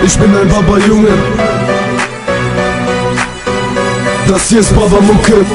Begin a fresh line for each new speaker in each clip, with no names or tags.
Ich bin ein Baba-Junge. Das hier ist Baba-Mucke.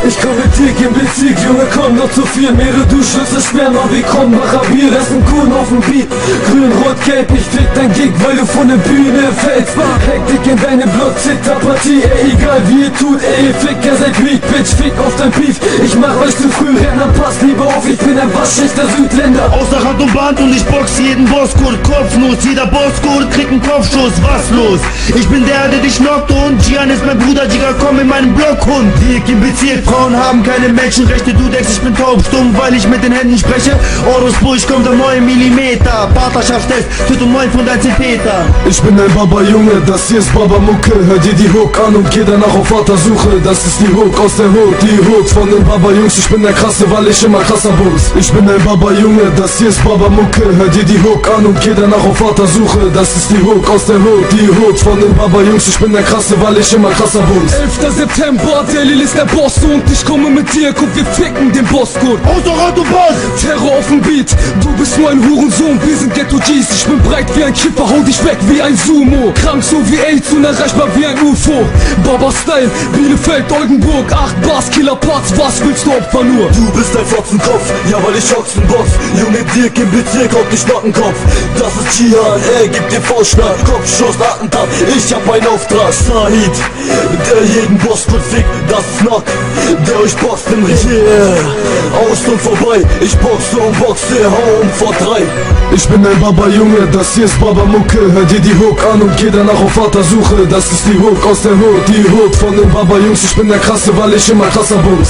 Ich kommentiere im Bezug, Junge, komm noch zu viel. Meere Duschen, das Sperma wie Krombacher Bier. Das ist ein Kuhn auf dem Beat. Grün, rot, gelb, ich fick dein Gig, weil du von der Bühne fällst. Hektik in deine Block-Zitterpartie, ey, egal wie ihr tut, ey, Ficker, seid weak, Bitch, fick auf dein Beef. Ich mach euch zu früh Renner, passt lieber auf, ich bin ein waschechter Südländer.
Außer Rand und Band und ich box jeden Bosscode, Kopfnuss, jeder Bosscode kriegt einen Kopfschuss, was los? Ich bin der dich knockt und Gian ist mein Bruder, Digga, komm in meinen Blockhund. Dick im Bezirk, Frauen haben keine Menschenrechte, du denkst, ich bin taubstumm, weil ich mit den Händen spreche. Orus Busch kommt um 9 Millimeter, Partnerschaftstest, tut um 9 von dein Peter.
Ich bin ein Baba-Junge, das hier ist Baba-Mucke. Hör dir die Hook an und geh danach auf Vatersuche. Das ist die Hook aus der Hood, die Hook von den Baba-Jungs. Ich bin der Krasse, weil ich immer krasser Bums. Ich bin ein Baba-Junge, das hier ist Baba-Mucke. Hör dir die Hook an und geh danach auf Vatersuche. Das ist die Hook aus der Hood, die Hook von den Baba-Jungs. Ich bin der Krasse, weil ich immer krasser Bums.
11. September, der Lil ist der Boss und ich komme mit dir, guck, wir ficken den Bosscode.
Außer Rand und Band!
Terror auf dem Beat, du bist nur ein Hurensohn, wir sind Ghetto G's. Ich bin breit wie ein Kiffer, hau dich weg wie ein Sumo. Krank so wie AIDS, unerreichbar wie ein UFO. Baba Style, Bielefeld, Oldenburg, 8 Bars, Killer Parts, was willst du Opfer nur?
Du bist ein Fotzenkopf, ja weil ich Ochsenboss. Junge Dirk im Bezirk auf dich Nackenkopf. Das ist Gian, er gibt dir Vorschlag. Kopfschuss, Attentat, ich hab einen Auftrag. Sahid, der jeden Bosscode fickt, das ist Knock, der euch boxt im Ring. Yeah, aus und vorbei, ich boxe und boxe, hau vor 3.
Ich bin ein Baba-Junge, das hier ist Baba-Mucke. Hör dir die Hook an und geh danach auf Vatersuche. Das ist die Hook aus der Hood, die Hook von den Baba-Jungs. Ich bin der Krasse, weil ich immer krasser Bums.